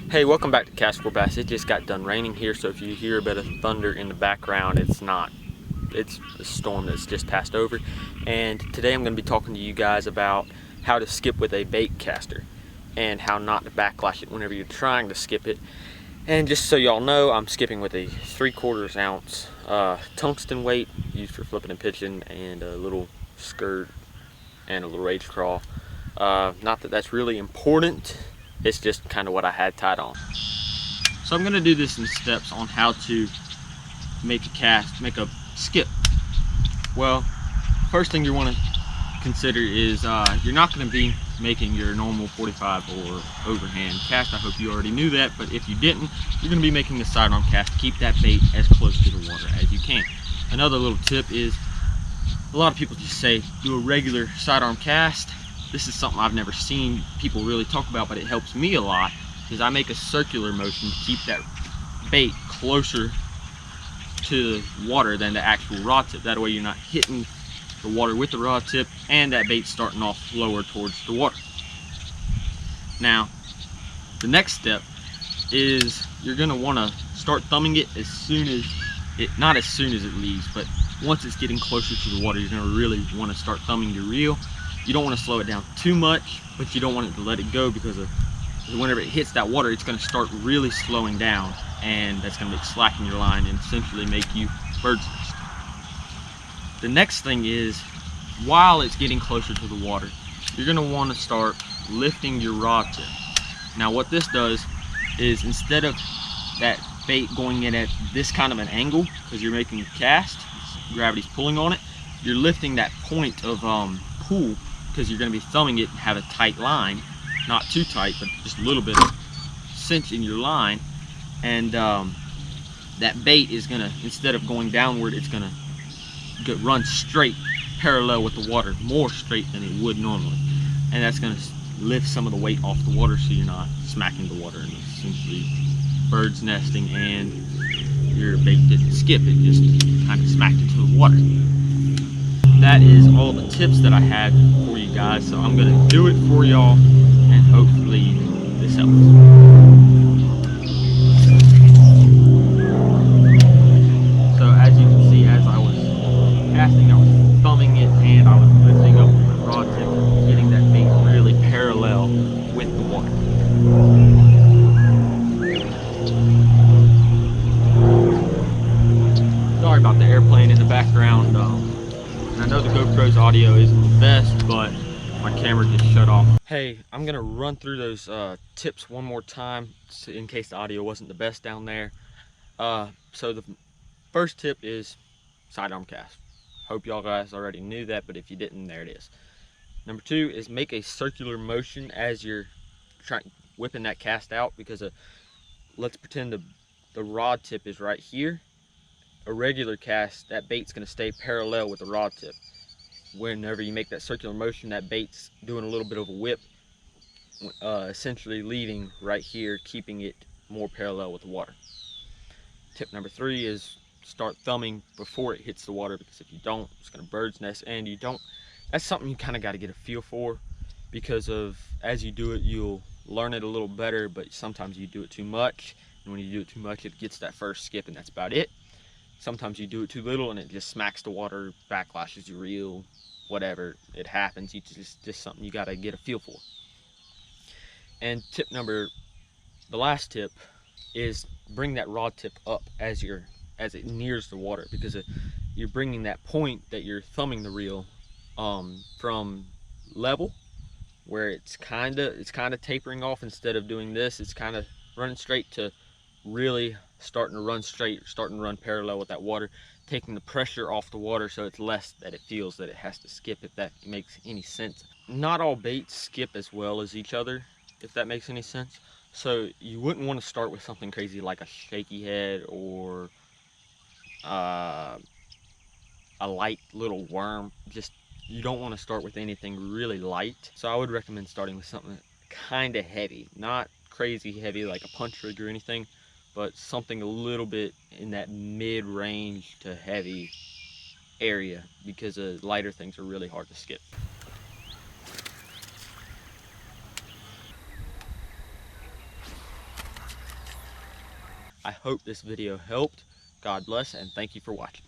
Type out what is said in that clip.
Hey, welcome back to Cast for Bass. It just got done raining here, so if you hear a bit of thunder in the background, it's not. It's a storm that's just passed over. And today I'm going to be talking to you guys about how to skip with a bait caster and how not to backlash it whenever you're trying to skip it. And just so y'all know, I'm skipping with a 3/4 ounce tungsten weight used for flipping and pitching, and a little skirt and a little rage crawl. Not that that's really important. It's just kind of what I had tied on. So I'm going to do this in steps on how to make a skip. Well, first thing you want to consider is you're not going to be making your normal 45 or overhand cast. I hope you already knew that, but if you didn't, you're going to be making a sidearm cast to keep that bait as close to the water as you can. Another little tip is a lot of people just say do a regular sidearm cast. This is something I've never seen people really talk about, but it helps me a lot, is I make a circular motion to keep that bait closer to the water than the actual rod tip. That way you're not hitting the water with the rod tip and that bait's starting off lower towards the water. Now, the next step is you're gonna wanna start thumbing it as soon as not as soon as it leaves, but once it's getting closer to the water, you're gonna really wanna start thumbing your reel. You don't want to slow it down too much, but you don't want it to let it go, because whenever it hits that water, it's going to start really slowing down, and that's going to make slack in your line and essentially make you bird's nest. The next thing is, while it's getting closer to the water, you're going to want to start lifting your rod tip. Now what this does is, instead of that bait going in at this kind of an angle, because you're making a cast, gravity's pulling on it, you're lifting that point of pull, because you're going to be thumbing it and have a tight line, not too tight, but just a little bit of cinch in your line, and that bait is going to, instead of going downward, it's going to run straight parallel with the water, more straight than it would normally, and that's going to lift some of the weight off the water, so you're not smacking the water and essentially bird's nesting, and your bait didn't skip, it just kind of smacked into the water. That is all the tips that I had for you guys, so I'm going to do it for y'all, and hopefully this helps. So as you can see, as I was casting, I was thumbing it and I was lifting up my rod tip, getting that bait really parallel with the water. Sorry about the airplane in the background. I know the GoPro's audio isn't the best, but my camera just shut off. Hey, I'm gonna run through those tips one more time in case the audio wasn't the best down there. So the first tip is sidearm cast. Hope y'all guys already knew that, but if you didn't, there it is. Number two is make a circular motion as you're whipping that cast out, because let's pretend the rod tip is right here. A regular cast, that bait's going to stay parallel with the rod tip. Whenever you make that circular motion, that bait's doing a little bit of a whip, essentially leaving right here, keeping it more parallel with the water. Tip number three is start thumbing before it hits the water, because if you don't, it's going to bird's nest, and that's something you kind of got to get a feel for, because as you do it, you'll learn it a little better, but sometimes you do it too much, and when you do it too much, it gets that first skip, and that's about it. Sometimes you do it too little and it just smacks the water, backlashes your reel, whatever, it happens. Just something you gotta get a feel for. And the last tip is bring that rod tip up as it nears the water, because you're bringing that point that you're thumbing the reel from level, where it's kind of tapering off. Instead of doing this, it's kind of running straight, to really starting to run straight, starting to run parallel with that water, taking the pressure off the water, so it's less that it feels that it has to skip, if that makes any sense. Not all baits skip as well as each other, if that makes any sense. So you wouldn't want to start with something crazy like a shaky head or a light little worm. You don't want to start with anything really light. So I would recommend starting with something kind of heavy, not crazy heavy like a punch rig or anything, but something a little bit in that mid-range to heavy area, because lighter things are really hard to skip. I hope this video helped. God bless, and thank you for watching.